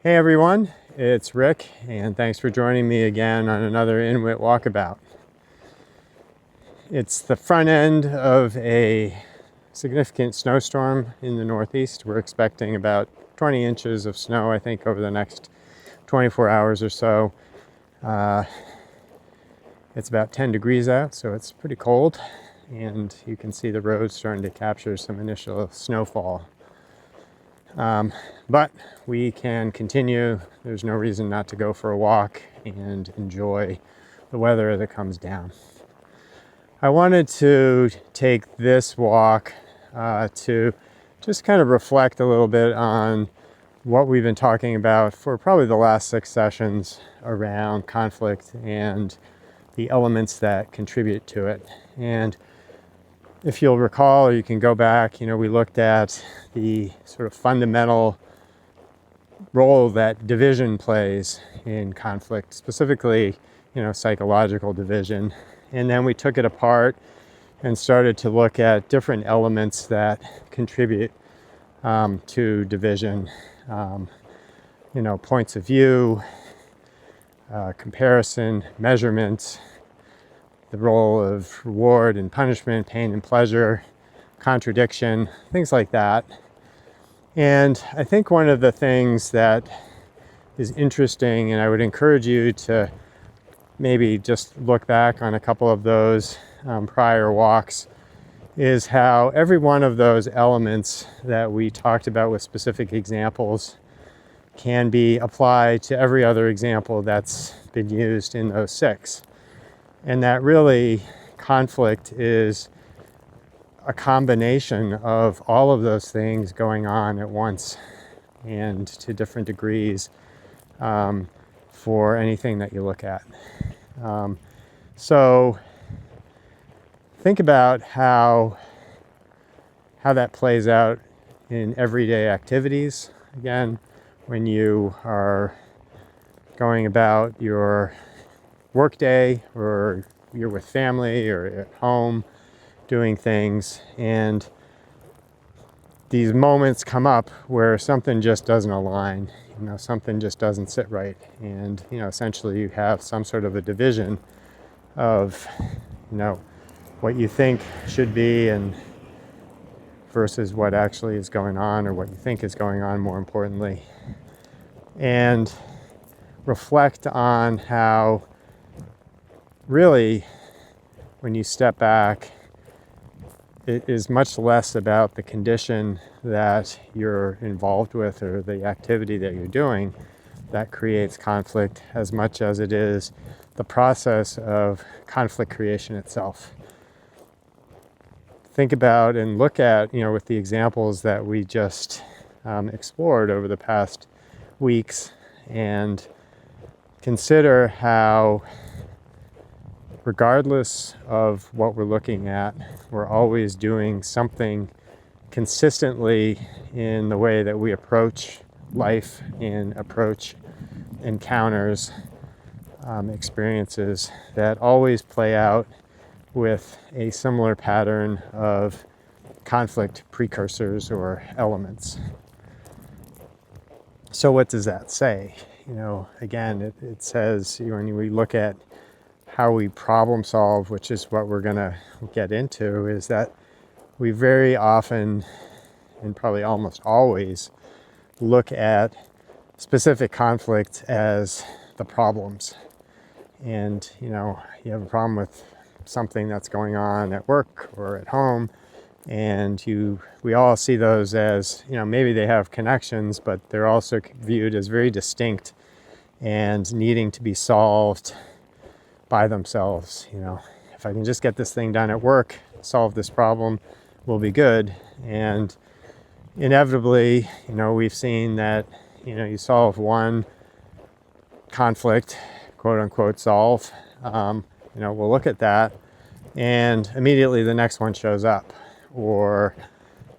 Hey everyone, it's Rick, and thanks for joining me again on another Inwyt Walkabout. It's the front end of a significant snowstorm in the Northeast. We're expecting about 20 inches of snow, I think, over the next 24 hours or so. It's about 10 degrees out, so it's pretty cold, and you can see the roads starting to capture some initial snowfall. But we can continue. There's no reason not to go for a walk and enjoy the weather as it comes down. I wanted to take this walk to just kind of reflect a little bit on what we've been talking about for probably the last 6 sessions around conflict and the elements that contribute to it. And if you'll recall, or you can go back, we looked at the sort of fundamental role that division plays in conflict, specifically, psychological division. And then we took it apart and started to look at different elements that contribute to division, points of view, comparison, measurement, the role of reward and punishment, pain and pleasure, contradiction, things like that. And I think one of the things that is interesting, and I would encourage you to maybe just look back on a couple of those prior walks, is how every one of those elements that we talked about with specific examples can be applied to every other example that's been used in those 6. And that really conflict is a combination of all of those things going on at once and to different degrees for anything that you look at. So think about how that plays out in everyday activities. Again, when you are going about your workday, or you're with family or at home doing things, and these moments come up where something just doesn't align, something just doesn't sit right, and essentially you have some sort of a division of what you think should be and versus what actually is going on, or what you think is going on, more importantly. And reflect on how really, when you step back, it is much less about the condition that you're involved with or the activity that you're doing that creates conflict, as much as it is the process of conflict creation itself. Think about and look at, with the examples that we just explored over the past weeks, and consider how, regardless of what we're looking at, we're always doing something consistently in the way that we approach life and approach encounters, experiences that always play out with a similar pattern of conflict precursors or elements. So what does that say? Again, it says, when we look at how we problem solve, which is what we're going to get into, is that we very often, and probably almost always, look at specific conflicts as the problems. And, you have a problem with something that's going on at work or at home, and we all see those as, maybe they have connections, but they're also viewed as very distinct and needing to be solved by themselves. If I can just get this thing done at work, solve this problem, we'll be good. And inevitably, we've seen that, you solve one conflict, quote unquote solve, we'll look at that, and immediately the next one shows up. Or,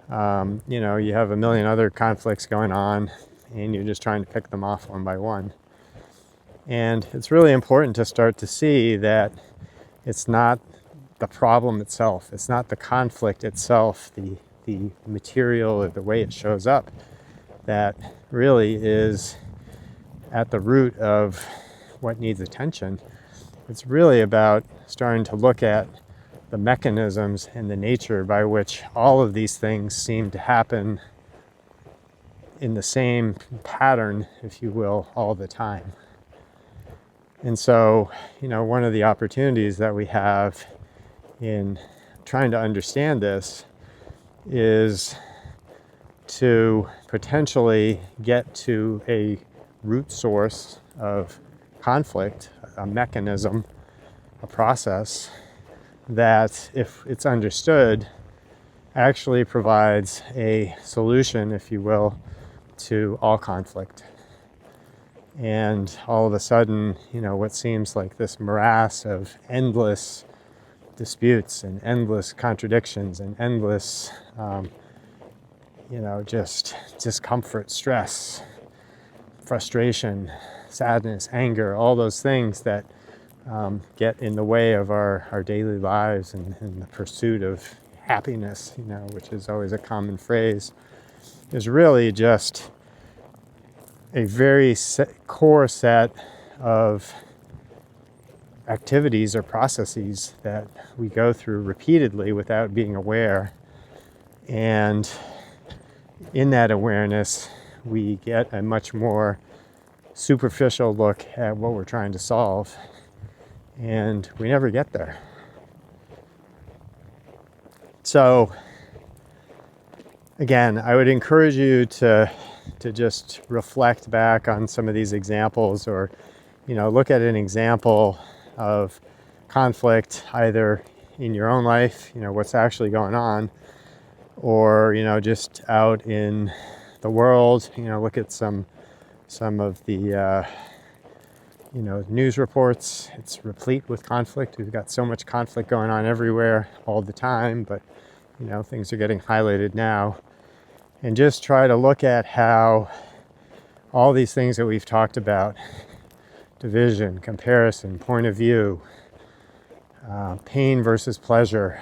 you have a million other conflicts going on, and you're just trying to pick them off one by one. And it's really important to start to see that it's not the problem itself, it's not the conflict itself, the material or the way it shows up, that really is at the root of what needs attention. It's really about starting to look at the mechanisms and the nature by which all of these things seem to happen in the same pattern, if you will, all the time. And so, one of the opportunities that we have in trying to understand this is to potentially get to a root source of conflict, a mechanism, a process that, if it's understood, actually provides a solution, if you will, to all conflict. And all of a sudden, what seems like this morass of endless disputes and endless contradictions and endless, just discomfort, stress, frustration, sadness, anger, all those things that get in the way of our daily lives and the pursuit of happiness, which is always a common phrase, is really just a very core set of activities or processes that we go through repeatedly without being aware. And in that awareness, we get a much more superficial look at what we're trying to solve, and we never get there. So again, I would encourage you to just reflect back on some of these examples, or look at an example of conflict either in your own life, what's actually going on, or just out in the world. Look at some of the news reports. It's replete with conflict. We've got so much conflict going on everywhere all the time, but things are getting highlighted now. And just try to look at how all these things that we've talked about, division, comparison, point of view, pain versus pleasure,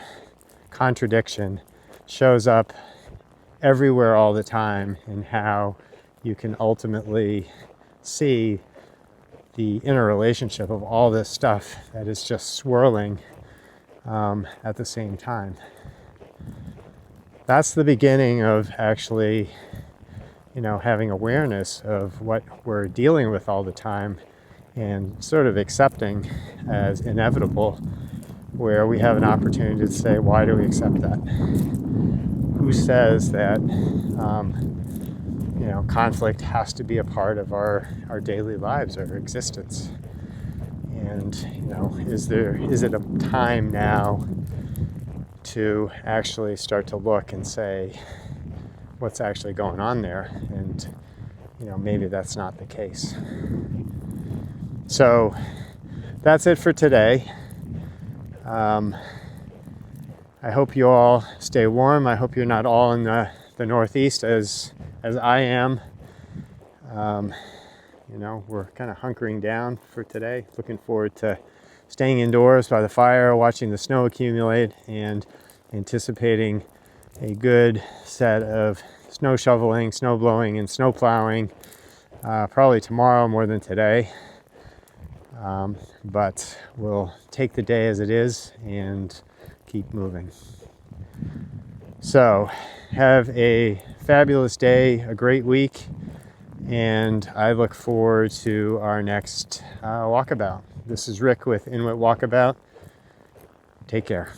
contradiction, shows up everywhere all the time, and how you can ultimately see the interrelationship of all this stuff that is just swirling at the same time. That's the beginning of actually, having awareness of what we're dealing with all the time, and sort of accepting as inevitable, where we have an opportunity to say, why do we accept that? Who says that conflict has to be a part of our daily lives, our existence? And is it a time now to actually start to look and say what's actually going on there? And maybe that's not the case. So that's it for today. I hope you all stay warm. I hope you're not all in the Northeast as I am. We're kind of hunkering down for today. Looking forward to staying indoors by the fire, watching the snow accumulate, and anticipating a good set of snow shoveling, snow blowing, and snow plowing, probably tomorrow more than today. But we'll take the day as it is and keep moving. So have a fabulous day, a great week, and I look forward to our next Walkabout. This is Rick with Inwyt Walkabout. Take care.